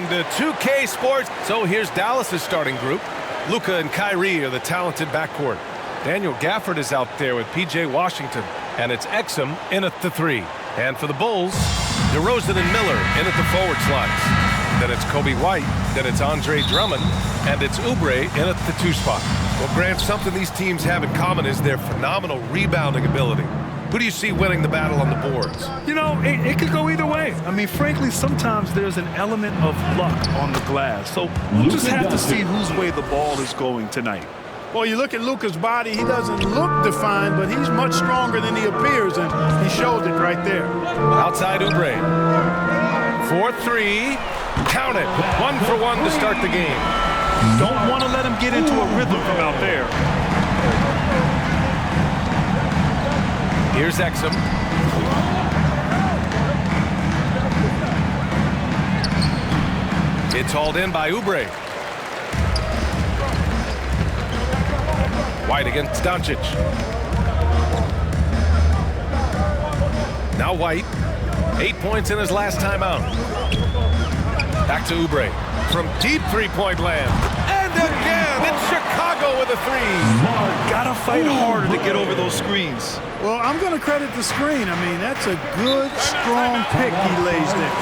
to 2K Sports. So here's Dallas's starting group. Luka and Kyrie are the talented backcourt. Daniel Gafford is out there with P.J. Washington. And it's Exum in at the 3. And for the Bulls, DeRozan and Miller in at the forward slots. Then it's Kobe White, then it's Andre Drummond, and it's Oubre in at the 2 spot. Well, Grant, something these teams have in common is their phenomenal rebounding ability. Who do you see winning the battle on the boards? You know, it could go either way. I mean, frankly, sometimes there's an element of luck on the glass. So we'll just have to see whose way the ball is going tonight. Well, you look at Luka's body, he doesn't look defined, but he's much stronger than he appears, and he showed it right there. Outside Oubre. 4-3. Count it. 1 for 1 to start the game. Don't want to let him get into a rhythm from out there. Here's Exum. It's hauled in by Oubre. White against Doncic. Now White. 8 points in his last time out. Back to Oubre. From deep three-point land. And again, it's Chicago with a 3. Gotta fight harder to get over those screens. Well, I'm going to credit the screen. I mean, that's a good, strong pick he lays there.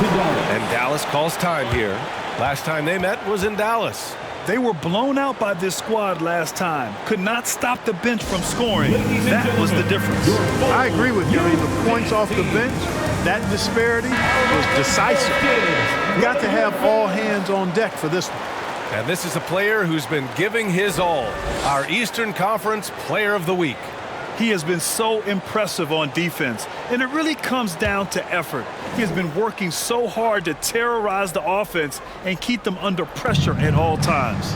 And Dallas calls time here. Last time they met was in Dallas. They were blown out by this squad last time. Could not stop the bench from scoring. That was the difference. I agree with you. I mean, the points off the bench, that disparity was decisive. You got to have all hands on deck for this one. And this is a player who's been giving his all. Our Eastern Conference Player of the Week. He has been so impressive on defense, and it really comes down to effort. He has been working so hard to terrorize the offense and keep them under pressure at all times.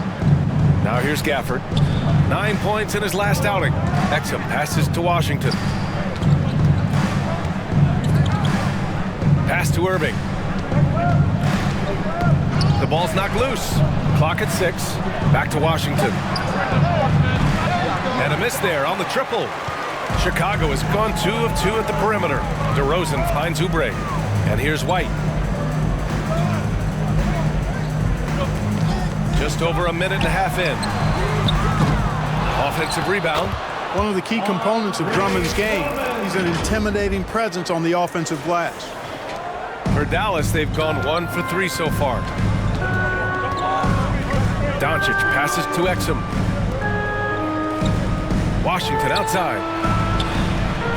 Now here's Gafford. 9 points in his last outing. Exum passes to Washington. Pass to Irving. The ball's knocked loose. Clock at 6. Back to Washington. And a miss there on the triple. Chicago has gone 2 of 2 at the perimeter. DeRozan finds Oubre. And here's White. Just over a minute and a half in. Offensive rebound. One of the key components of Drummond's game. He's an intimidating presence on the offensive glass. For Dallas, they've gone 1 for 3 so far. Doncic passes to Exum. Washington outside.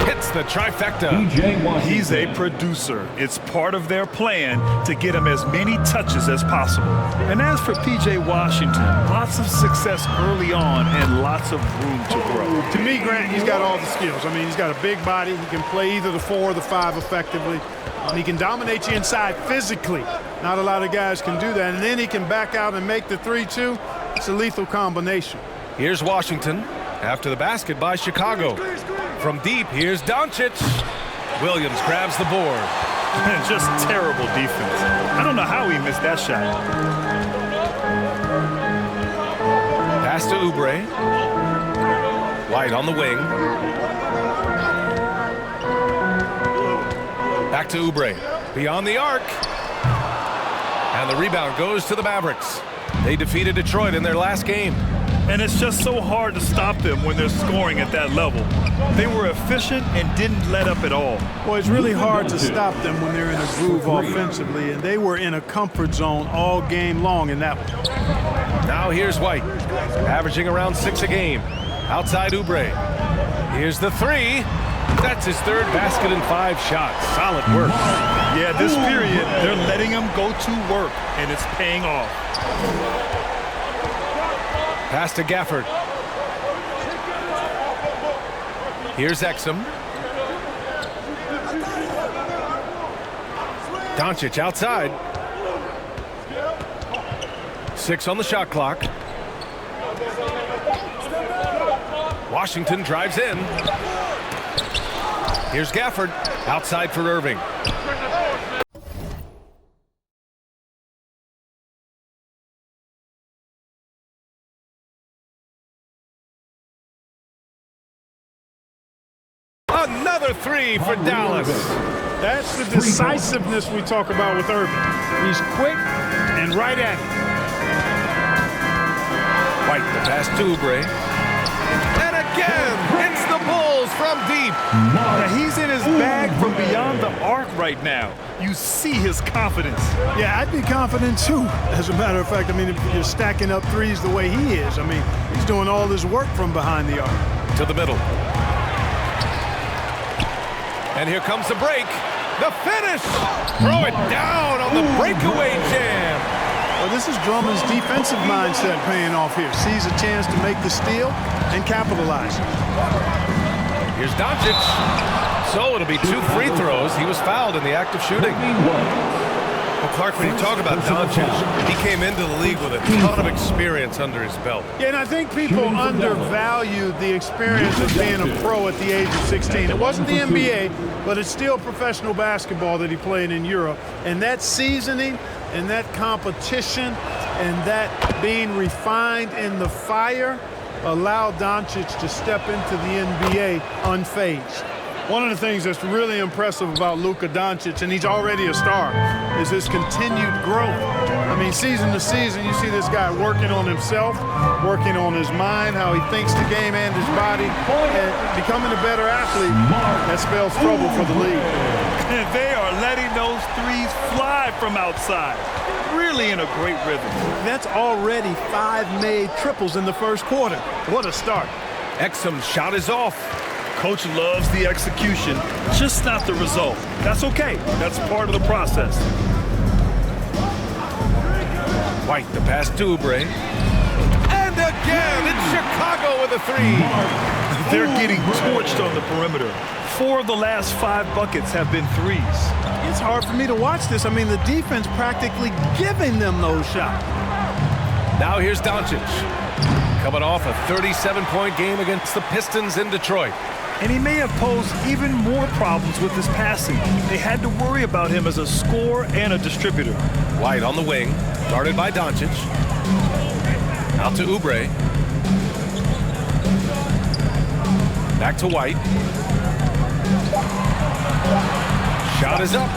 Hits the trifecta. He's a producer. It's part of their plan to get him as many touches as possible. And as for P.J. Washington, lots of success early on and lots of room to grow. To me, Grant, he's got all the skills. I mean, he's got a big body. He can play either the 4 or the 5 effectively. And he can dominate you inside physically. Not a lot of guys can do that. And then he can back out and make the 3 too. It's a lethal combination. Here's Washington after the basket by Chicago. From deep, here's Doncic. Williams grabs the board. Just terrible defense. I don't know how he missed that shot. Pass to Oubre. White on the wing. Back to Oubre. Beyond the arc. And the rebound goes to the Mavericks. They defeated Detroit in their last game. And it's just so hard to stop them when they're scoring at that level. They were efficient and didn't let up at all. Well, it's really hard to stop them when they're in a groove offensively, and they were in a comfort zone all game long in that one. Now here's White, averaging around 6 a game. Outside Oubre. Here's the 3. That's his 3rd basket in 5 shots. Solid work. Yeah, this period, they're letting him go to work, and it's paying off. Pass to Gafford. Here's Exum. Doncic outside. 6 on the shot clock. Washington drives in. Here's Gafford. Outside for Irving. Another 3 for Dallas. That's the decisiveness we talk about with Irving. He's quick And right at it. White, the pass to Oubre. And again, hits the Bulls from deep. Now, he's in his bag from beyond the arc right now. You see his confidence. Yeah, I'd be confident too. As a matter of fact, I mean, if you're stacking up threes the way he is, I mean, he's doing all his work from behind the arc. To the middle. And here comes the break. The finish. Throw it down on the breakaway jam. Well, this is Drummond's defensive mindset paying off here. Sees a chance to make the steal and capitalize. Here's Doncic. So it'll be 2 free throws. He was fouled in the act of shooting. Well, Clark, when you talk about Doncic, he came into the league with a ton of experience under his belt. Yeah, and I think people undervalued the experience of being a pro at the age of 16. It wasn't the NBA, but it's still professional basketball that he played in Europe. And that seasoning and that competition and that being refined in the fire allowed Doncic to step into the NBA unfazed. One of the things that's really impressive about Luka Doncic, and he's already a star, is his continued growth. I mean, season to season, you see this guy working on himself, working on his mind, how he thinks the game and his body, and becoming a better athlete. That spells trouble for the league. And they are letting those threes fly from outside. Really in a great rhythm. That's already 5 made triples in the first quarter. What a start. Exum's shot is off. Coach loves the execution, just not the result. That's okay. That's part of the process. White, the pass to Oubre. And again, it's Chicago with a 3. They're getting torched on the perimeter. 4 of the last 5 buckets have been threes. It's hard for me to watch this. I mean, the defense practically giving them those shots. Now here's Doncic. Coming off a 37-point game against the Pistons in Detroit. And he may have posed even more problems with his passing. They had to worry about him as a scorer and a distributor. White on the wing, guarded by Doncic. Out to Oubre. Back to White. Shot is up.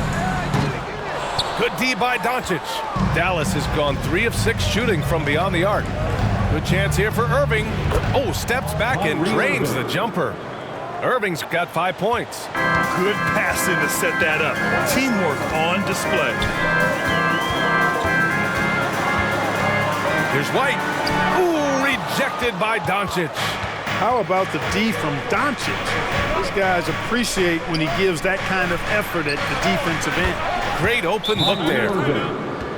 Good D by Doncic. Dallas has gone 3 of 6 shooting from beyond the arc. Good chance here for Irving. Oh, steps back and drains the jumper. Irving's got 5 points. Good passing to set that up. Teamwork on display. Here's White. Ooh, rejected by Doncic. How about the D from Doncic? These guys appreciate when he gives that kind of effort at the defensive end. Great open look there.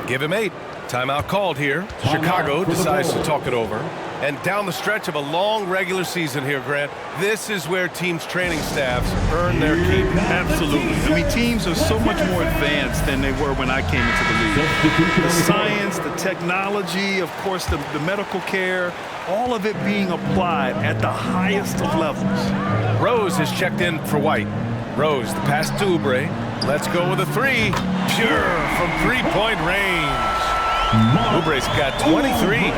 Give him 8. Timeout called here. Chicago decides to talk it over. And down the stretch of a long regular season here, Grant, this is where teams' training staffs earn their keep. Absolutely. I mean, teams are so much more advanced than they were when I came into the league. The science, the technology, of course, the medical care, all of it being applied at the highest of levels. Rose is checked in for White. Rose, the pass to Oubre. Let's go with a 3. Pure from 3-point range. Oubre's got 23.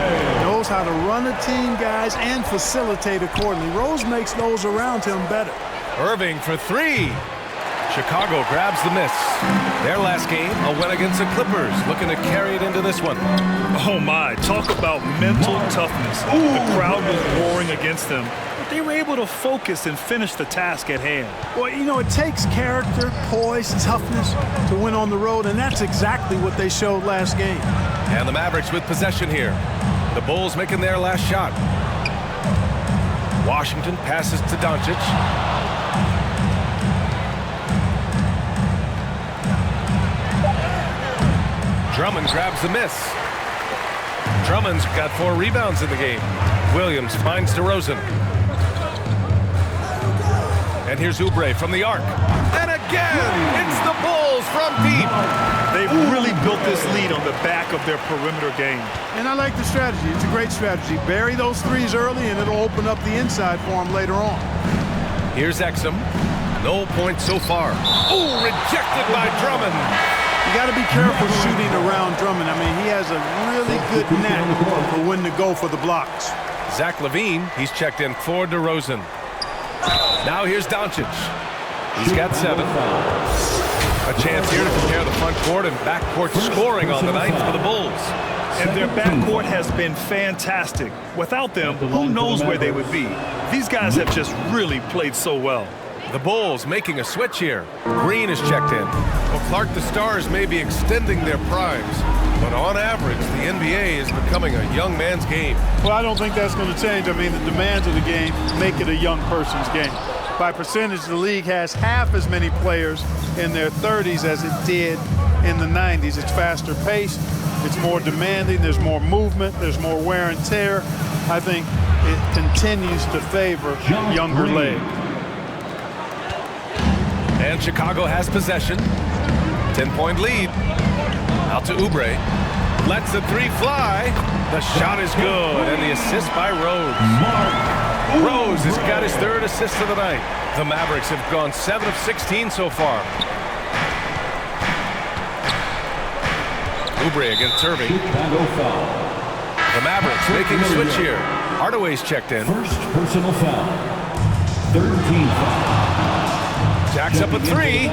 Knows how to run a team, guys, and facilitate accordingly. Rose makes those around him better. Irving for 3. Chicago grabs the miss. Their last game, a win against the Clippers, looking to carry it into this one. Oh my, talk about mental toughness. The crowd was roaring against them, but they were able to focus and finish the task at hand. Well, you know, it takes character, poise, toughness to win on the road, and that's exactly what they showed last game. And the Mavericks with possession here. The Bulls making their last shot. Washington passes to Doncic. Drummond grabs the miss. Drummond's got 4 rebounds in the game. Williams finds DeRozan. And here's Oubre from the arc. And again, it's the Bulls from deep. They've really built this lead on the back of their perimeter game. And I like the strategy. It's a great strategy. Bury those threes early, and it'll open up the inside for them later on. Here's Exum. No points so far. Oh, rejected by Drummond. You got to be careful shooting around Drummond. I mean, he has a really good knack for when to go for the blocks. Zach LaVine, he's checked in for DeRozan. Now here's Doncic. He's got 7. A chance here to compare the front court and back court scoring on the night for the Bulls. And their backcourt has been fantastic. Without them, who knows where they would be? These guys have just really played so well. The Bulls making a switch here. Green is checked in. Well, Clark, the Stars may be extending their primes, but on average, the NBA is becoming a young man's game. Well, I don't think that's going to change. I mean, the demands of the game make it a young person's game. By percentage, the league has half as many players in their 30s as it did in the 90s. It's faster paced. It's more demanding. There's more movement. There's more wear and tear. I think it continues to favor younger legs. And Chicago has possession. 10-point lead. Out to Oubre. Lets the three fly. The shot is good. And the assist by Rose. Rose has got his third assist of the night. The Mavericks have gone 7 of 16 so far. Oubre against Irving. The Mavericks making a switch here. Hardaway's checked in. First personal foul. 13 foul. Jacks up a three.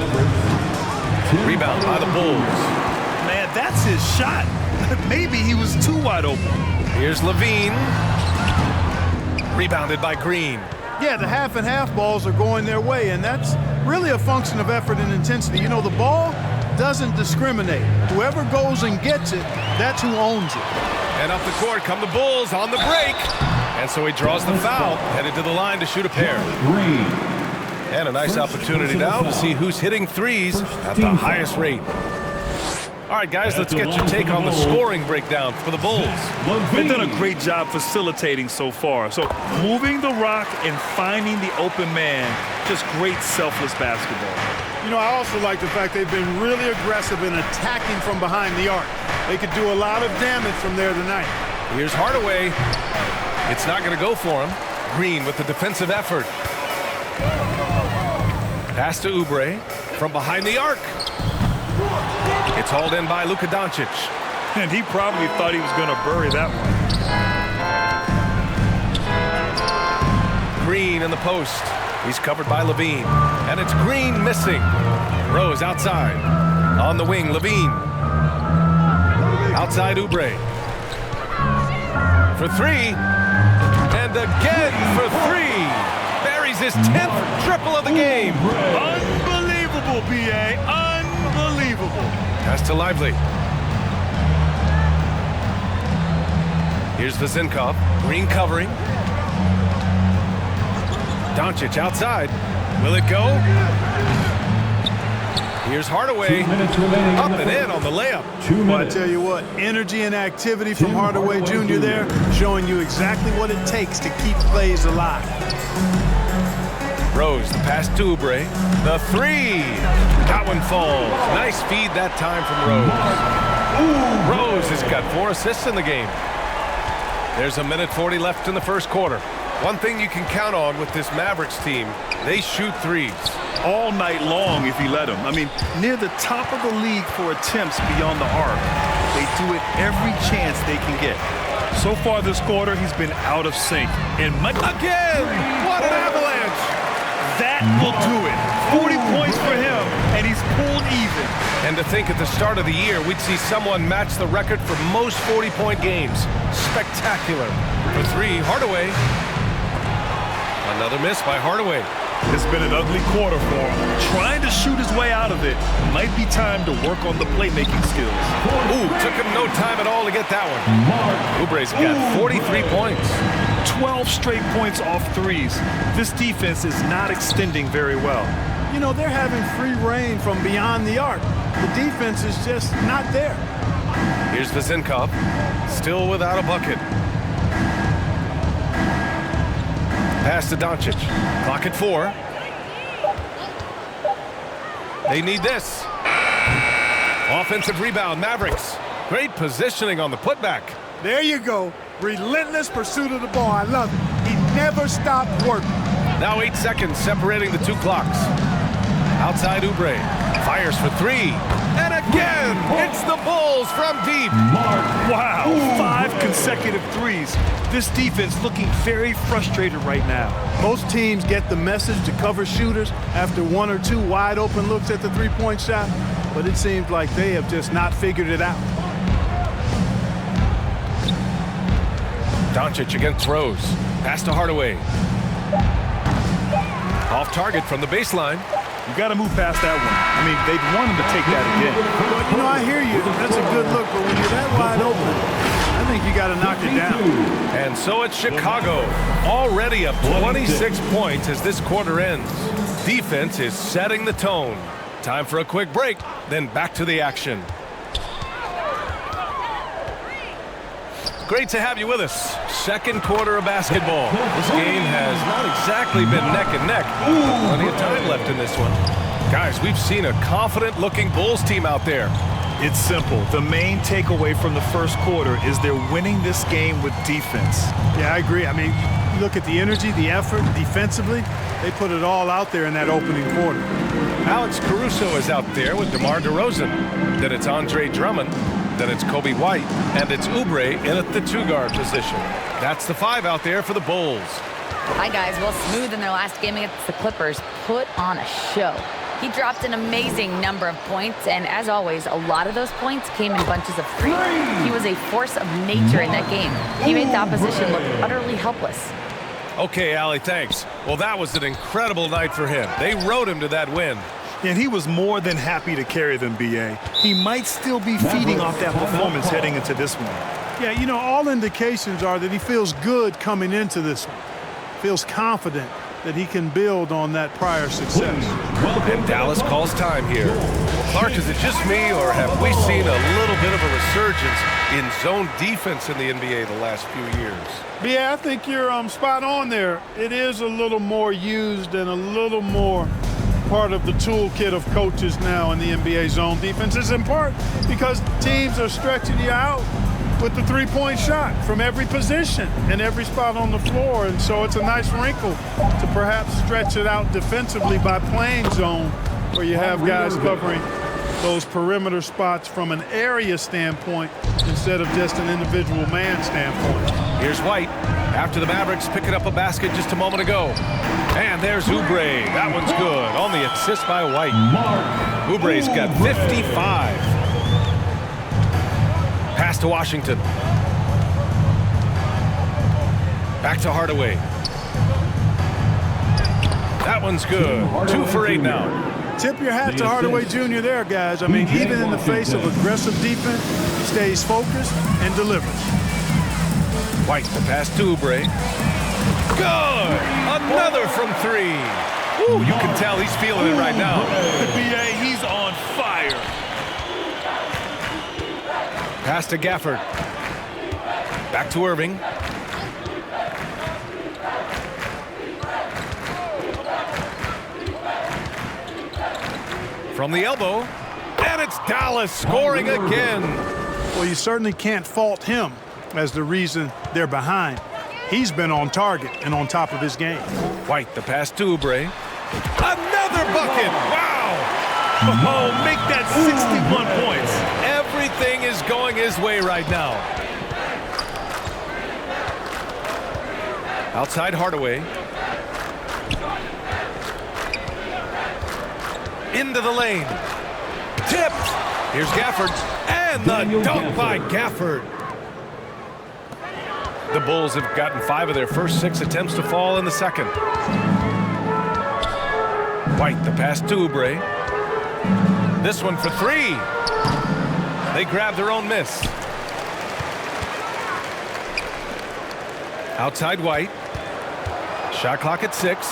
Rebound by the Bulls. Man, that's his shot. Maybe he was too wide open. Here's Levine. Rebounded by Green. Yeah, the half and half balls are going their way, and that's really a function of effort and intensity. You know, the ball doesn't discriminate. Whoever goes and gets it, that's who owns it. And up the court come the Bulls on the break. And so he draws the foul, headed to the line to shoot a pair. And a nice opportunity now to see who's hitting threes at the highest rate. All right, guys, let's get your take on the scoring breakdown for the Bulls. They've done a great job facilitating so far. So moving the rock and finding the open man, just great selfless basketball. You know, I also like the fact they've been really aggressive in attacking from behind the arc. They could do a lot of damage from there tonight. Here's Hardaway. It's not going to go for him. Green with the defensive effort. Pass to Oubre from behind the arc. It's hauled in by Luka Doncic. And he probably thought he was going to bury that one. Green in the post. He's covered by Levine. And it's Green missing. Rose outside. On the wing, Levine. Outside Oubre. For three. And again for three. Buries his 10th triple of the game. Unbelievable, B.A. Unbelievable. Pass to Lively. Here's Vazinkov. Green covering. Doncic outside. Will it go? Here's Hardaway. Up and in on the layup. Well, I tell you what, energy and activity from Hardaway Jr. there, showing you exactly what it takes to keep plays alive. Rose, the pass to Oubre. The three. That one falls. Nice feed that time from Rose. Rose has got 4 assists in the game. There's a minute 40 left in the first quarter. One thing you can count on with this Mavericks team, they shoot threes. All night long if you let them. I mean, near the top of the league for attempts beyond the arc. They do it every chance they can get. So far this quarter, he's been out of sync. And again! What an avalanche! That will do it. 40 points for him, and he's pulled even. And to think at the start of the year, we'd see someone match the record for most 40-point games. Spectacular. For three, Hardaway. Another miss by Hardaway. It's been an ugly quarter for him. Trying to shoot his way out of it. Might be time to work on the playmaking skills. Ooh, took him no time at all to get that one. Oubre's got 43 points. 12 straight points off threes. This defense is not extending very well. You know, they're having free reign from beyond the arc. The defense is just not there. Here's Vazinkov, still without a bucket. Pass to Doncic. Clock at 4. They need this. Offensive rebound, Mavericks. Great positioning on the putback. There you go. Relentless pursuit of the ball. I love it. He never stopped working. Now 8 seconds separating the two clocks. Outside Oubre. Fires for 3. And again, it's the Bulls from deep. Wow, 5 consecutive threes. This defense looking very frustrated right now. Most teams get the message to cover shooters after 1 or 2 wide open looks at the three-point shot, but it seems like they have just not figured it out. Doncic against Rose. Pass to Hardaway. Off target from the baseline. You got to move past that one. I mean, they'd want him to take that again. Well, you know, I hear you. That's a good look, but when you're that wide open, I think you got to knock it down. And so it's Chicago. Already up 26 points as this quarter ends. Defense is setting the tone. Time for a quick break, then back to the action. Great to have you with us. Second quarter of basketball. This game has not exactly been neck and neck. Plenty of time left in this one. Guys, we've seen a confident-looking Bulls team out there. It's simple. The main takeaway from the first quarter is they're winning this game with defense. Yeah, I agree. I mean, look at the energy, the effort, defensively. They put it all out there in that opening quarter. Alex Caruso is out there with DeMar DeRozan. Then it's Andre Drummond. Then it's Kobe White. And it's Oubre in at the 2-guard position. That's the 5 out there for the Bulls. Hi, guys. Well, Smooth in their last game against the Clippers put on a show. He dropped an amazing number of points, and as always, a lot of those points came in bunches of 3. He was a force of nature in that game. He made the opposition look utterly helpless. Okay, Allie, thanks. Well, that was an incredible night for him. They rode him to that win. And he was more than happy to carry them, B.A. He might still be feeding off that performance heading into this one. Yeah, you know, all indications are that he feels good coming into this one. Feels confident that he can build on that prior success. And Dallas calls time here. Clark, is it just me, or have we seen a little bit of a resurgence in zone defense in the NBA the last few years? Yeah, I think you're spot on there. It is a little more used and a little more part of the toolkit of coaches now in the NBA zone defense. Is in part because teams are stretching you out with the three-point shot from every position and every spot on the floor. And so it's a nice wrinkle to perhaps stretch it out defensively by playing zone, where you have guys covering those perimeter spots from an area standpoint instead of just an individual man standpoint. Here's White after the Mavericks picking up a basket just a moment ago. And there's Oubre. That one's good on the assist by White. Oubre's got 55. Pass to Washington. Back to Hardaway. That one's good. 2 for 8 now. Tip your hat to Hardaway Jr. there, guys. I mean, even in the face of aggressive defense, he stays focused and delivers. White, the pass to Oubre. Good! Another from 3. Ooh, you can tell he's feeling it right now. The B.A., he's on fire. Pass to Gafford. Back to Irving. From the elbow. And it's Dallas scoring again. Well, you certainly can't fault him as the reason they're behind. He's been on target and on top of his game. White, the pass to Oubre. Another bucket! Wow! Oh, make that 61 points. Everything is going his way right now. Outside Hardaway. Into the lane. Tipped. Here's Gafford. And the dunk by Gafford. The Bulls have gotten 5 of their first 6 attempts to fall in the second. White, the pass to Oubre. This one for 3. They grab their own miss. Outside White. Shot clock at 6.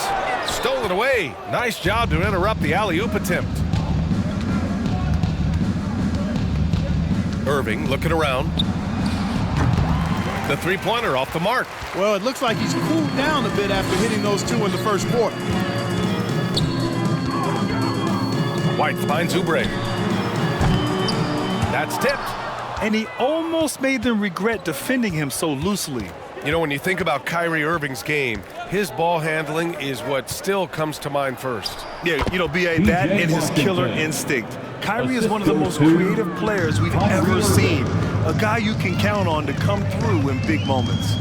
Stolen away. Nice job to interrupt the alley-oop attempt. Irving looking around. The three-pointer off the mark. Well, it looks like he's cooled down a bit after hitting those 2 in the first quarter. White finds Oubre. That's tipped. And he almost made them regret defending him so loosely. You know, when you think about Kyrie Irving's game, his ball handling is what still comes to mind first. Yeah, you know, B.A., that and his killer instinct. Kyrie is one of the most creative players we've ever seen. a guy you can count on to come through in big moments.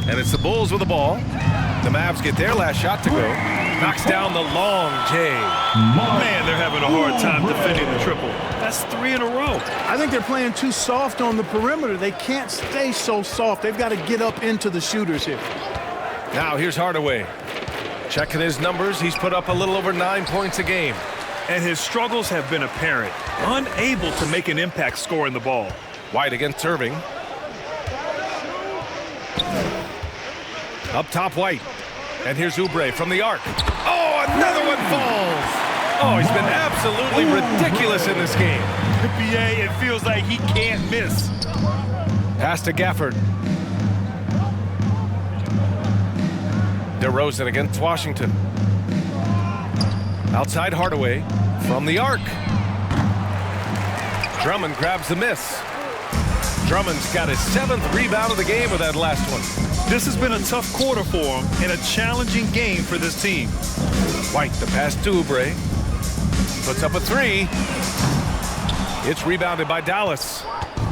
And it's the Bulls with the ball. The Mavs get their last shot to go. Knocks down the long J. Man, they're having a hard time defending the triple. That's 3 in a row. I think they're playing too soft on the perimeter. They can't stay so soft. They've got to get up into the shooters here. Now here's Hardaway. Checking his numbers, he's put up a little over 9 points a game. And his struggles have been apparent. Unable to make an impact scoring the ball. White against Irving. Up top, White. And here's Oubre from the arc. Oh, another one falls. Oh, he's been absolutely ridiculous in this game. BA, it feels like he can't miss. Pass to Gafford. DeRozan against Washington. Outside Hardaway from the arc. Drummond grabs the miss. Drummond's got his 7th rebound of the game with that last one. This has been a tough quarter for him and a challenging game for this team. White, the pass to Oubre. Puts up a 3. It's rebounded by Dallas.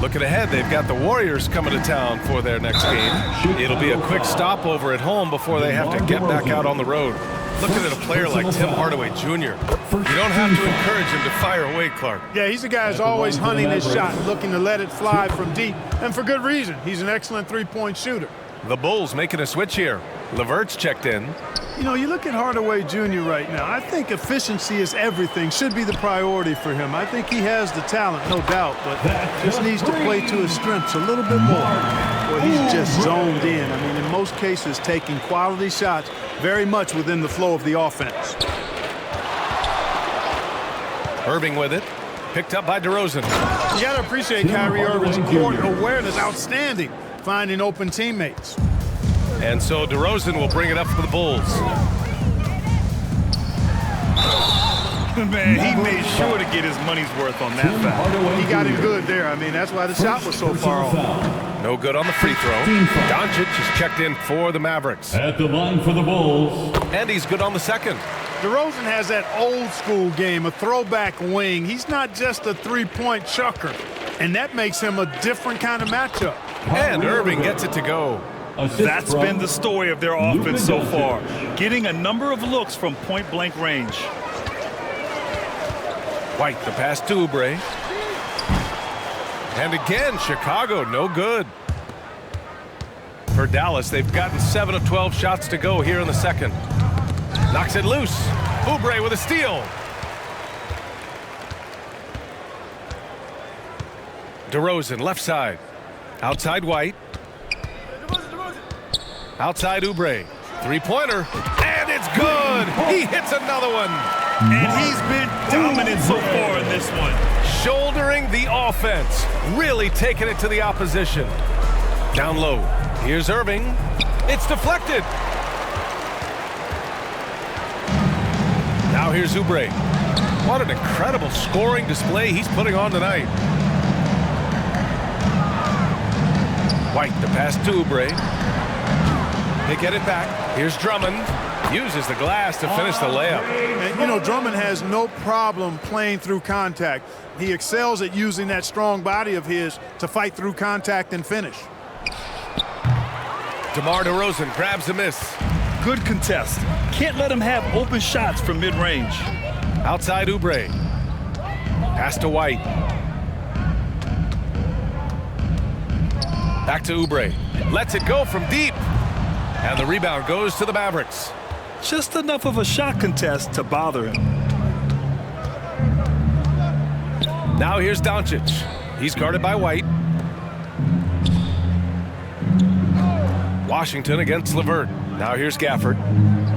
Looking ahead, they've got the Warriors coming to town for their next game. It'll be a quick stopover at home before they have to get back out on the road. Looking at a player like Tim Hardaway Jr., you don't have to encourage him to fire away, Clark. Yeah, he's a guy who's always hunting his shot, looking to let it fly from deep, and for good reason. He's an excellent three-point shooter. The Bulls making a switch here. LeVert's checked in. You know, you look at Hardaway Jr. right now, I think efficiency is everything, should be the priority for him. I think he has the talent, no doubt, but just needs to play to his strengths a little bit more. Well, he's just zoned in. I mean, in most cases, taking quality shots very much within the flow of the offense. Irving with it. Picked up by DeRozan. You got to appreciate Kyrie Irving's court awareness, outstanding, finding open teammates. And so DeRozan will bring it up for the Bulls. Man, he made sure to get his money's worth on that foul. He got it good there. I mean, that's why the shot was so far off. No good on the free throw. Doncic is checked in for the Mavericks. At the line for the Bulls. And he's good on the second. DeRozan has that old school game, a throwback wing. He's not just a three-point chucker, and that makes him a different kind of matchup. And Irving gets it to go. That's been the story of their offense so far, getting a number of looks from point-blank range. White, the pass to Oubre. And again, Chicago, no good. For Dallas, they've gotten 7 of 12 shots to go here in the second. Knocks it loose. Oubre with a steal. DeRozan, left side. Outside White. Outside Oubre. Three-pointer. And it's good. He hits another one. And he's been dominant so far in this one. Shouldering the offense. Really taking it to the opposition. Down low. Here's Irving. It's deflected. Now here's Oubre. What an incredible scoring display he's putting on tonight. White, the pass to Oubre. They get it back. Here's Drummond. Uses the glass to finish the layup. And, you know, Drummond has no problem playing through contact. He excels at using that strong body of his to fight through contact and finish. DeMar DeRozan grabs the miss. Good contest. Can't let him have open shots from mid-range. Outside Oubre. Pass to White. Back to Oubre. Lets it go from deep. And the rebound goes to the Mavericks. Just enough of a shot contest to bother him. Now here's Doncic. He's guarded by White. Washington against LeVert. Now here's Gafford.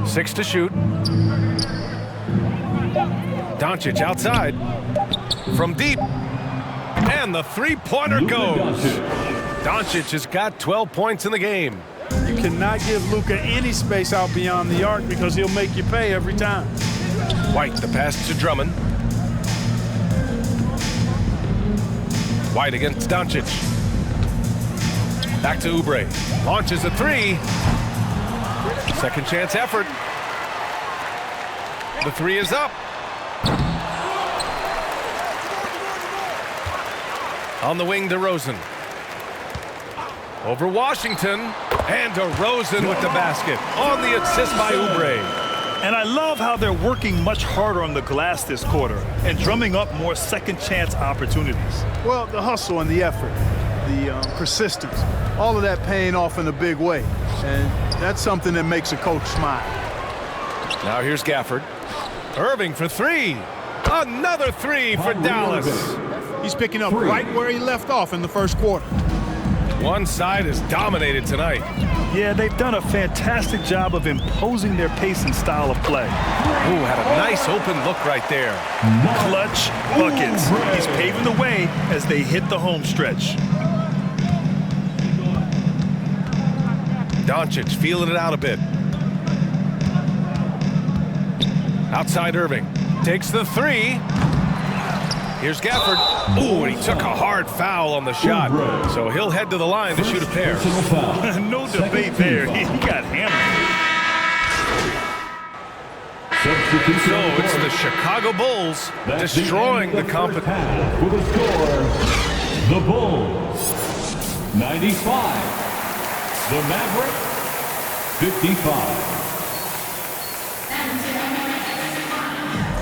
6 to shoot. Doncic outside. From deep. And the three-pointer goes. Doncic has got 12 points in the game. You cannot give Luka any space out beyond the arc because he'll make you pay every time. White, the pass to Drummond. White against Doncic. Back to Oubre. Launches a three. Second chance effort. The three is up. On the wing, DeRozan. Over Washington. And DeRozan with the basket on the assist by Oubre. And I love how they're working much harder on the glass this quarter and drumming up more second chance opportunities. Well, the hustle and the effort, the persistence, all of that paying off in a big way. And that's something that makes a coach smile. Now here's Gafford. Irving for three. Another three for Dallas. He's picking up right where he left off in the first quarter. One side is dominated tonight. Yeah, they've done a fantastic job of imposing their pace and style of play. Ooh, had a nice open look right there. Clutch buckets. He's paving the way as they hit the home stretch. Doncic feeling it out a bit. Outside Irving. Takes the three. Here's Gafford. Ooh, and he took a hard foul on the shot. So he'll head to the line to shoot a pair. No debate there. He got hammered. So it's the Chicago Bulls destroying the competition. For the score, the Bulls 95. The Mavericks 55.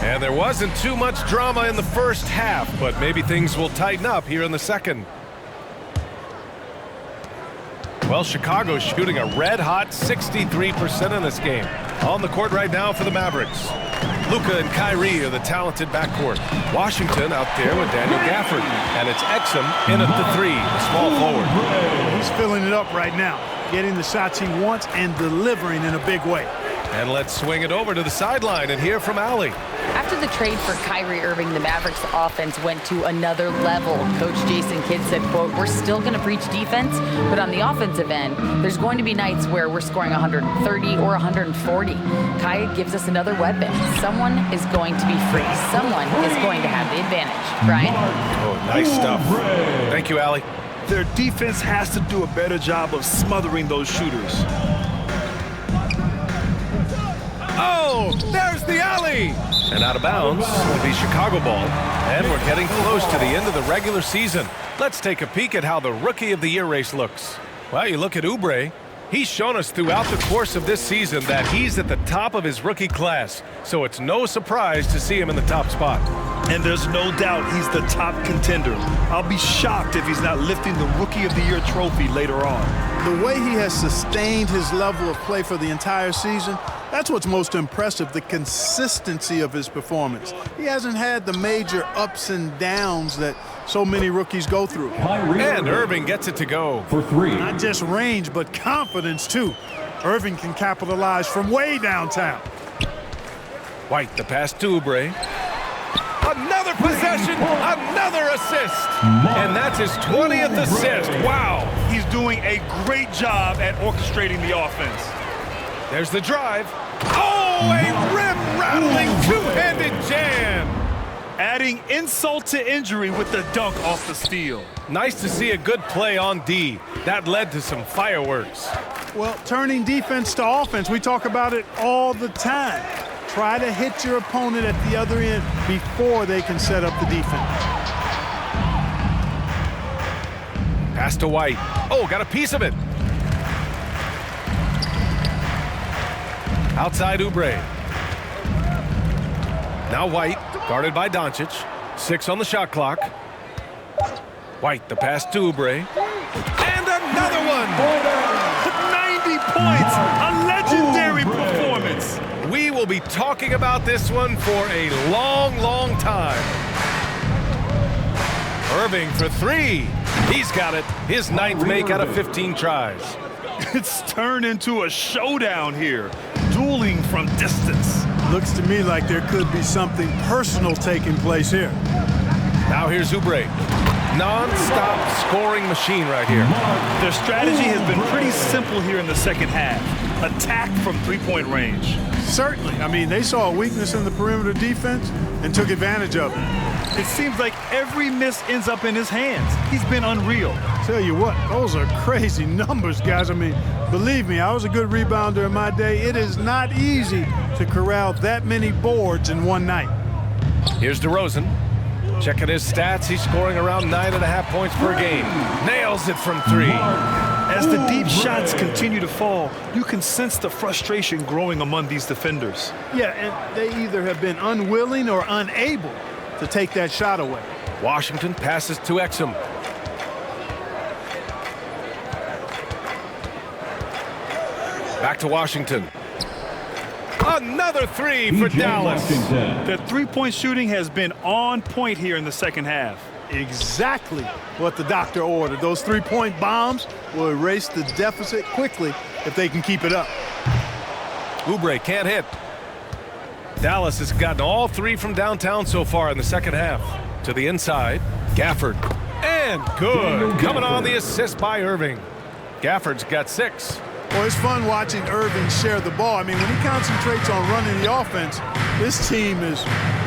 And there wasn't too much drama in the first half, but maybe things will tighten up here in the second. Well, Chicago's shooting a red-hot 63% in this game. On the court right now for the Mavericks. Luka and Kyrie are the talented backcourt. Washington out there with Daniel Gafford. And it's Exum in at the three, the small forward. He's filling it up right now, getting the shots he wants and delivering in a big way. And let's swing it over to the sideline and hear from Allie. After the trade for Kyrie Irving, the Mavericks offense went to another level. Coach Jason Kidd said, quote, "We're still going to preach defense, but on the offensive end, there's going to be nights where we're scoring 130 or 140. Kai gives us another weapon. Someone is going to be free. Someone is going to have the advantage." Brian? Oh, nice stuff. Thank you, Allie. Their defense has to do a better job of smothering those shooters. Oh, there's the alley! And out of bounds will be Chicago ball. And we're getting close to the end of the regular season. Let's take a peek at how the Rookie of the Year race looks. Well, you look at Oubre. He's shown us throughout the course of this season that he's at the top of his rookie class. So it's no surprise to see him in the top spot. And there's no doubt he's the top contender. I'll be shocked if he's not lifting the Rookie of the Year trophy later on. The way he has sustained his level of play for the entire season, that's what's most impressive, the consistency of his performance. He hasn't had the major ups and downs that so many rookies go through. And Irving gets it to go. For three. Not just range, but confidence, too. Irving can capitalize from way downtown. White, the pass to Oubre. Another possession, another assist. And that's his 20th assist. Wow. He's doing a great job at orchestrating the offense. There's the drive. Oh, a rim-rattling two-handed jam. Adding insult to injury with the dunk off the steal. Nice to see a good play on D. That led to some fireworks. Well, turning defense to offense, we talk about it all the time. Try to hit your opponent at the other end before they can set up the defense. Pass to White. Oh, got a piece of it. Outside Oubre. Now White, guarded by Doncic. 6 on the shot clock. White, the pass to Oubre. And another one! 90 points! A legendary performance! We will be talking about this one for a long, long time. Irving for three. He's got it. His 9th make out of 15 tries. It's turned into a showdown here. Dueling from distance. Looks to me like there could be something personal taking place here. Now here's Oubre. Non-stop scoring machine right here. Their strategy has been pretty simple here in the second half. Attack from three-point range. Certainly. I mean, they saw a weakness in the perimeter defense and took advantage of it. It seems like every miss ends up in his hands. He's been unreal. Tell you what, those are crazy numbers, guys. I mean, believe me, I was a good rebounder in my day. It is not easy to corral that many boards in one night. Here's DeRozan. Checking his stats, he's scoring around 9.5 points per game. Nails it from three. As As the deep shots continue to fall, you can sense the frustration growing among these defenders. Yeah, and they either have been unwilling or unable to take that shot away. Washington passes to Exum. Back to Washington. Another three for Dallas. The three-point shooting has been on point here in the second half. Exactly what the doctor ordered. Those three-point bombs will erase the deficit quickly if they can keep it up. Oubre can't hit. Dallas has gotten all three from downtown so far in the second half. To the inside, Gafford. And good. Coming on the assist by Irving. Gafford's got 6. Well, it's fun watching Irving share the ball. I mean, when he concentrates on running the offense, this team is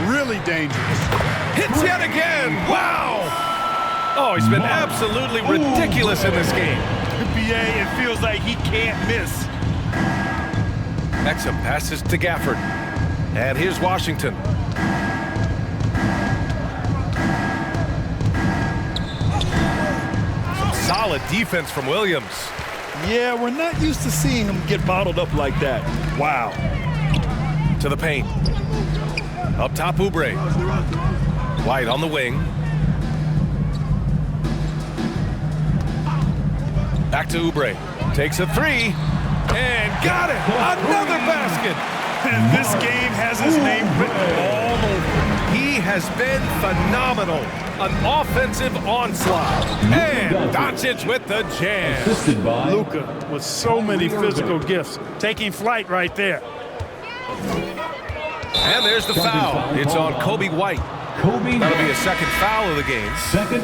really dangerous. Hits yet again. Wow. Oh, he's been absolutely ridiculous in this game. NBA, it feels like he can't miss. Exum passes to Gafford. And here's Washington. Some solid defense from Williams. Yeah, we're not used to seeing him get bottled up like that. Wow. To the paint. Up top, Oubre. White on the wing. Back to Oubre. Takes a three. And got it. Another basket. And this game has his name written all over. He has been phenomenal. An offensive onslaught. And Doncic with the jam. Assisted by Luka with so many physical gifts. Taking flight right there. And there's the foul. It's on Kobe White. That'll be a second foul of the game.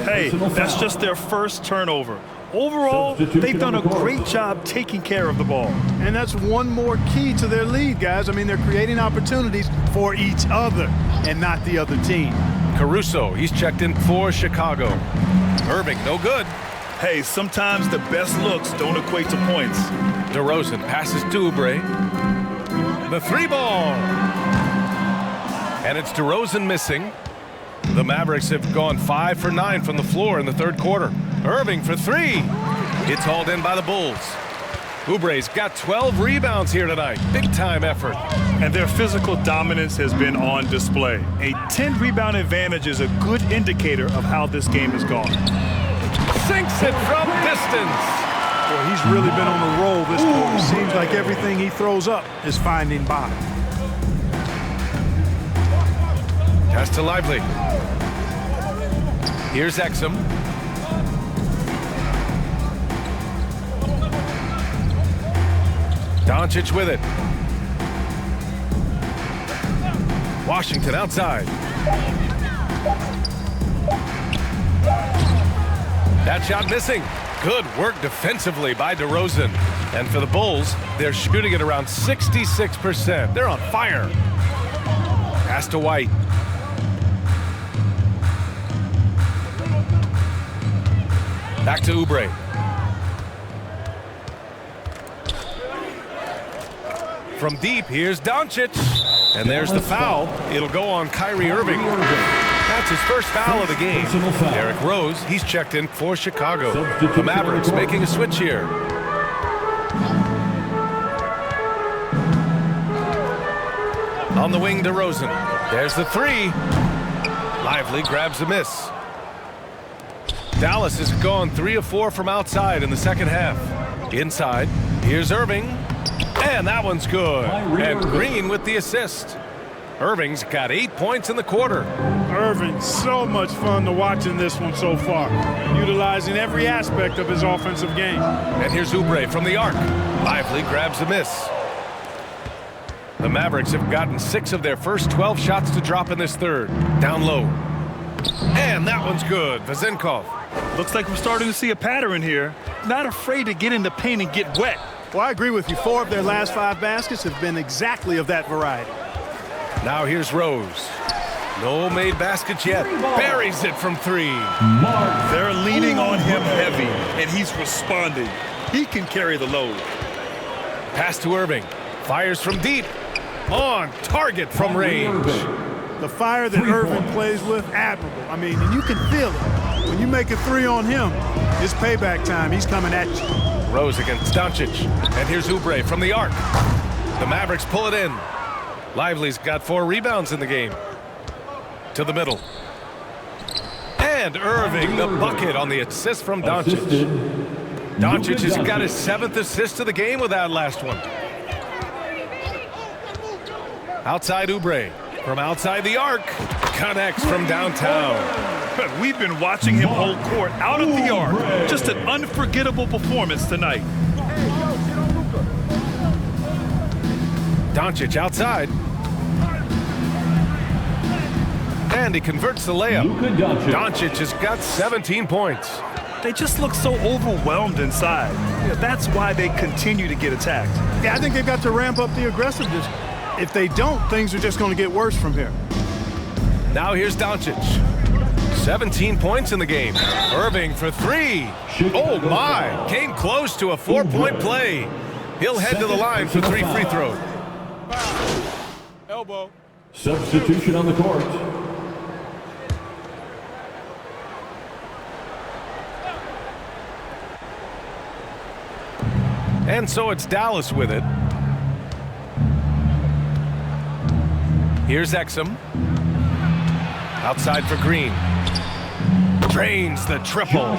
Hey, that's just their first turnover. Overall, they've done a great job taking care of the ball. And that's one more key to their lead, guys. I mean, they're creating opportunities for each other and not the other team. Caruso, he's checked in for Chicago. Irving, no good. Hey, sometimes the best looks don't equate to points. DeRozan passes to Oubre. The three ball. And it's DeRozan missing. The Mavericks have gone 5 for 9 from the floor in the third quarter. Irving for 3. It's hauled in by the Bulls. Oubre's got 12 rebounds here tonight. Big time effort. And their physical dominance has been on display. A 10-rebound advantage is a good indicator of how this game has gone. Sinks it from distance. Boy, he's really been on a roll this quarter. Seems like everything he throws up is finding bottom. Pass to Lively. Here's Exum. Doncic with it. Washington outside. That shot missing. Good work defensively by DeRozan. And for the Bulls, they're shooting at around 66%. They're on fire. Pass to White. Back to Oubre. From deep, here's Doncic. And there's the foul. It'll go on Kyrie Irving. That's his first foul of the game. Derrick Rose, he's checked in for Chicago. The Mavericks making a switch here. On the wing, DeRozan. There's the three. Lively grabs a miss. Dallas has gone 3 of 4 from outside in the second half. Inside, here's Irving. And that one's good. And Green with the assist. Irving's got 8 points in the quarter. Irving, so much fun to watch in this one so far. Utilizing every aspect of his offensive game. And here's Oubre from the arc. Lively grabs a miss. The Mavericks have gotten 6 of their first 12 shots to drop in this third. Down low. And that one's good. Vezenkov. Looks like we're starting to see a pattern here. Not afraid to get in the paint and get wet. Well, I agree with you. 4 of their last 5 baskets have been exactly of that variety. Now here's Rose. No made baskets yet. Buries it from 3. They're leaning on him heavy, and he's responding. He can carry the load. Pass to Irving. Fires from deep. On target from range. The fire that Irving plays with, admirable. I mean, and you can feel it. When you make a 3 on him, it's payback time. He's coming at you. Rose against Doncic. And here's Oubre from the arc. The Mavericks pull it in. Lively's got 4 rebounds in the game. To the middle. And Irving, the bucket on the assist from Doncic. Doncic has got his 7th assist of the game with that last one. Outside Oubre. From outside the arc. Connects from downtown. We've been watching him hold court out of the arc. Just an unforgettable performance tonight. Doncic outside. And he converts the layup. Doncic has got 17 points. They just look so overwhelmed inside. Yeah, that's why they continue to get attacked. Yeah, I think they've got to ramp up the aggressiveness. If they don't, things are just going to get worse from here. Now here's Doncic. 17 points in the game. Irving for 3. Oh my! Came close to a 4-point play. He'll head to the line for 3 free throws. Elbow. Substitution on the court. And so it's Dallas with it. Here's Exum. Outside for Green. Drains the triple.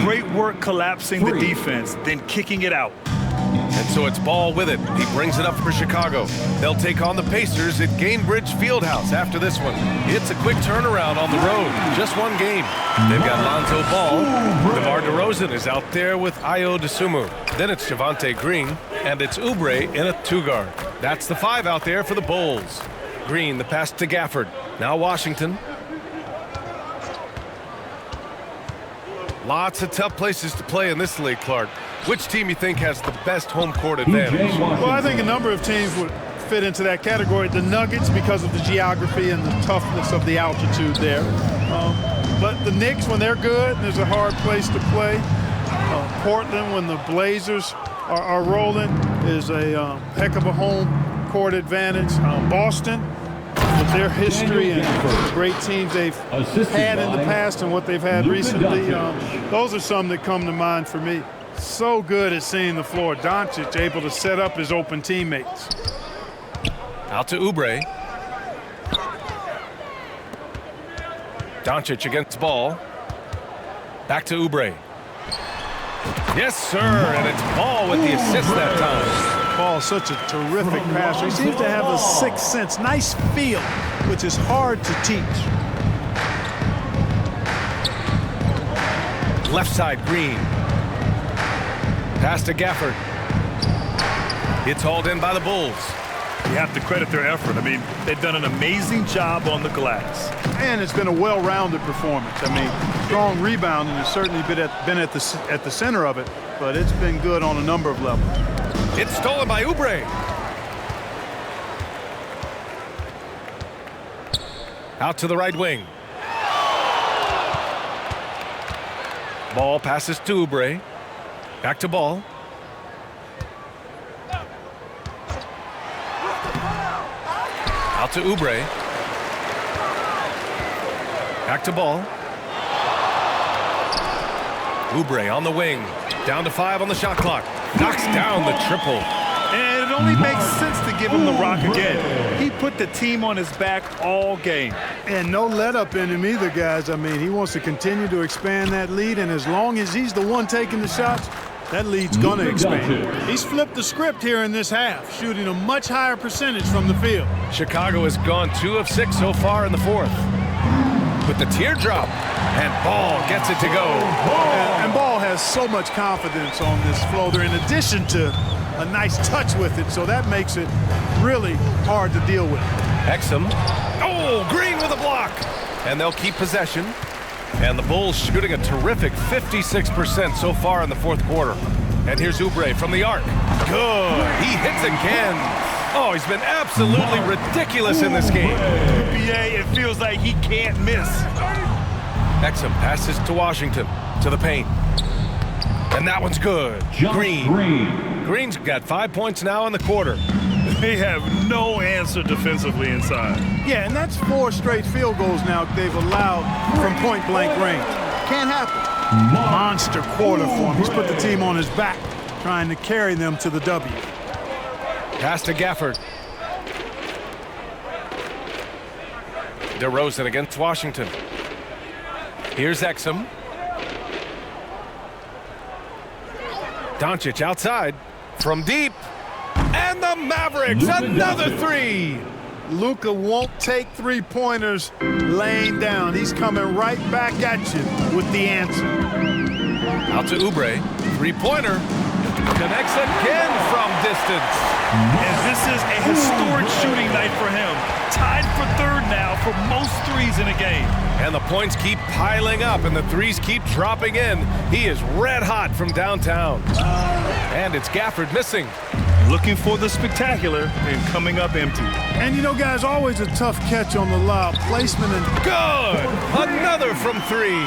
Great work collapsing the defense, then kicking it out. And so it's Ball with it. He brings it up for Chicago. They'll take on the Pacers at Gainbridge Fieldhouse after this one. It's a quick turnaround on the road. Just one game. They've got Lonzo Ball. DeMar DeRozan is out there with Ayo Dosunmu. Then it's Javonte Green. And it's Oubre in a 2-guard. That's the 5 out there for the Bulls. Green, the pass to Gafford. Now Washington. Lots of tough places to play in this league, Clark. Which team you think has the best home court advantage? Well, I think a number of teams would fit into that category. The Nuggets, because of the geography and the toughness of the altitude there. But the Knicks, when they're good, there's a hard place to play. Portland, when the Blazers are rolling, is a heck of a home court advantage. Boston, with their history and the great teams they've had in the past and what they've had recently, those are some that come to mind for me. So good at seeing the floor. Doncic able to set up his open teammates. Out to Oubre. Doncic against Ball. Back to Oubre. Yes, sir, and it's Ball with the assist that time. Ball's such a terrific passer. He seems to have a sixth sense, nice feel, which is hard to teach. Left side, Green. Pass to Gafford. It's hauled in by the Bulls. You have to credit their effort. I mean, they've done an amazing job on the glass. And it's been a well-rounded performance. I mean, strong rebounding has certainly been at the center of it, but it's been good on a number of levels. It's stolen by Oubre. Out to the right wing. Ball passes to Oubre. Back to Ball. Out to Oubre. Back to Ball. Oubre on the wing. Down to 5 on the shot clock. Knocks down the triple. And it only makes sense to give him the rock again. He put the team on his back all game. And no let up in him either, guys. I mean, he wants to continue to expand that lead, and as long as he's the one taking the shots, that lead's going to expand. He's flipped the script here in this half, shooting a much higher percentage from the field. Chicago has gone 2 of 6 so far in the 4th. With the teardrop, and Ball gets it to go. And Ball has so much confidence on this floater, in addition to a nice touch with it, so that makes it really hard to deal with. Exum. Oh, Green with a block. And they'll keep possession. And the Bulls shooting a terrific 56% so far in the 4th quarter. And here's Oubre from the arc. Good. He hits again. Oh, he's been absolutely ridiculous in this game. UBA, it feels like he can't miss. Exum passes to Washington, to the paint. And that one's good. Green. Green's got 5 points now in the quarter. They have no answer defensively inside. Yeah, and that's 4 straight field goals now they've allowed from point-blank range. Can't happen. Monster quarter for him. He's put the team on his back. trying to carry them to the W. Pass to Gafford. DeRozan against Washington. Here's Exum. Doncic outside from deep. And the Mavericks, another three. Luka won't take three-pointers laying down. He's coming right back at you with the answer. Out to Oubre. Three-pointer. Connects again from distance. And this is a historic shooting night for him. Tied for third now for most threes in a game. And the points keep piling up and the threes keep dropping in. He is red hot from downtown. And it's Gafford missing. Looking for the spectacular and coming up empty. And you know, guys, always a tough catch on the lob. Placement and good. Another from three.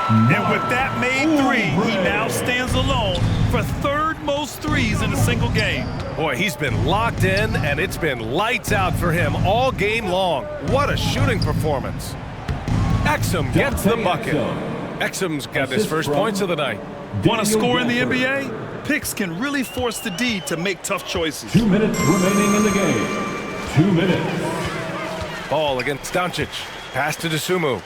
And with that made three, he now stands alone for third most threes in a single game. Boy, he's been locked in, and it's been lights out for him all game long. What a shooting performance. Exum gets the bucket. Exum's got his first points of the night. Want to score in the NBA? Picks can really force the D to make tough choices. 2 minutes remaining in the game. 2 minutes. Ball against Doncic. Pass to DeSumo.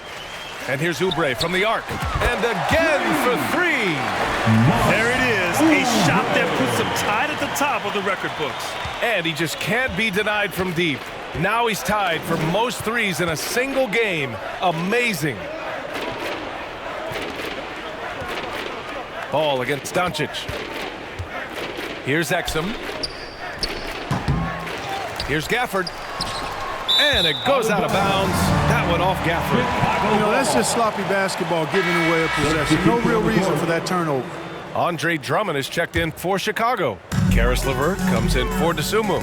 And here's Oubre from the arc. And again for three. There it is. A shot that puts him tied at the top of the record books. And he just can't be denied from deep. Now he's tied for most threes in a single game. Amazing. Ball against Doncic. Here's Exum. Here's Gafford. And it goes out of bounds. That one off Gafford. you know, that's just sloppy basketball, giving away a possession. No real reason for that turnover. Andre Drummond is checked in for Chicago. Karis LeVert comes in for DeSumo.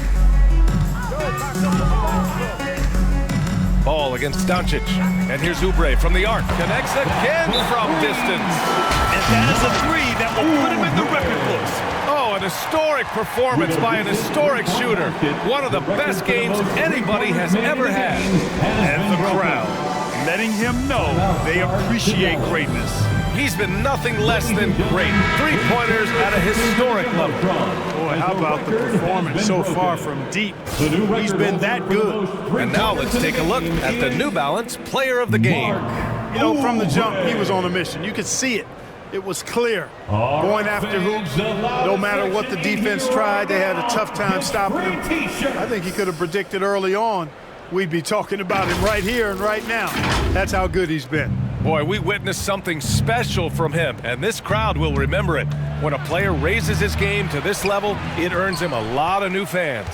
Ball against Doncic. And here's Oubre from the arc. Connects again from distance. And that is a three that will put him in the record books. Oh, an historic performance by an historic shooter. One of the best games anybody has ever had. And the crowd letting him know they appreciate greatness. He's been nothing less than great. Three-pointers at a historic level. Boy, how about the performance so far from deep? He's been that good. And now let's take a look at the New Balance Player of the Game. You know, from the jump, he was on a mission. You could see it. It was clear. Going after hoops, no matter what the defense tried, they had a tough time stopping him. I think he could have predicted early on we'd be talking about him right here and right now. That's how good he's been. Boy, we witnessed something special from him, and this crowd will remember it. When a player raises his game to this level, it earns him a lot of new fans.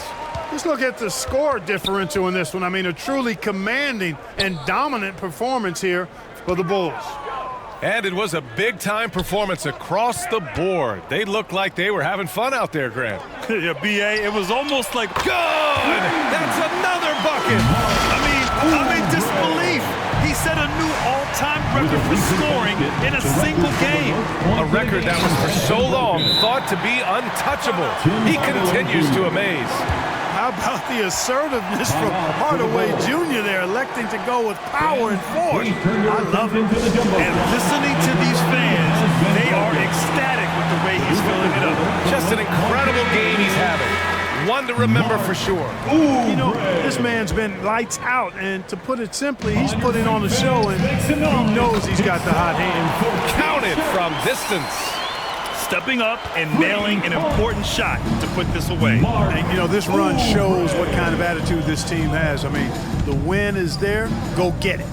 Let's look at the score differential in this one. I mean, a truly commanding and dominant performance here for the Bulls. And it was a big-time performance across the board. They looked like they were having fun out there, Grant. Yeah, B.A., it was almost like, good! That's another bucket! I mean, I'm in disbelief. He set a new all-time record for scoring in a single game. A record that was for so long thought to be untouchable. He continues to amaze. How about the assertiveness from Hardaway Jr. there, electing to go with power and force? I love it. And listening to these fans, they are ecstatic with the way he's filling it up. Just an incredible game he's having. One to remember for sure. You know, this man's been lights out, and to put it simply, he's putting on a show, and he knows he's got the hot hand. Counted from distance. Stepping up and nailing an important shot to put this away. And, you know, this run shows what kind of attitude this team has. I mean, the win is there. Go get it.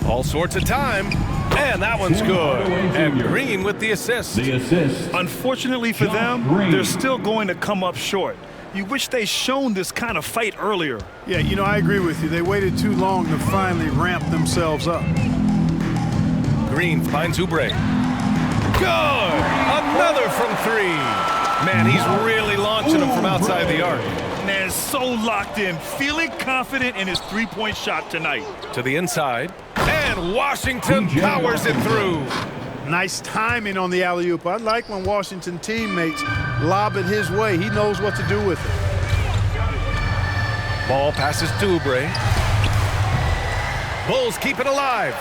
All sorts of time. And that one's good. And Green with the assist. Unfortunately for them, they're still going to come up short. You wish they shown this kind of fight earlier. Yeah, you know, I agree with you. They waited too long to finally ramp themselves up. Green finds Oubre. Good! Another from three. Man, he's really launching them from outside the arc. Man, so locked in, feeling confident in his three-point shot tonight. To the inside. And Washington powers it through. Nice timing on the alley-oop. I like when Washington teammates lob it his way. He knows what to do with it. Ball passes to Oubre. Bulls keep it alive.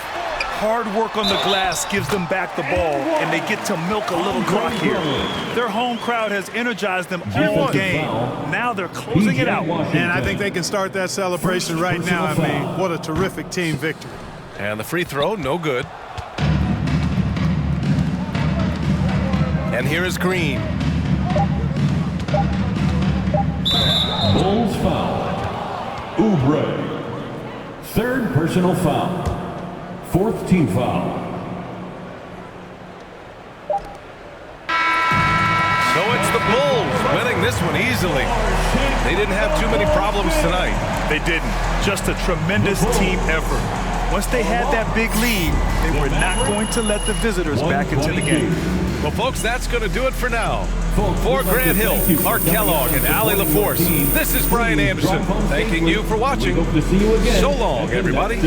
hard work on the glass gives them back the ball, and they get to milk a little clock here. Their home crowd has energized them all game. Now they're closing it out. And I think they can start that celebration right now. I mean, what a terrific team victory. And the free throw, no good. And here is Green. Bulls foul. Oubre. Third personal foul. Fourth team foul. So it's the Bulls winning this one easily. They didn't have too many problems tonight. They didn't. Just a tremendous team effort. Once they had that big lead, they were not going to let the visitors back into the game. Well, folks, that's going to do it for now. For Grant Hill, Clark Kellogg, and Allie LaForce, this is Brian Anderson thanking you for watching. So long, everybody.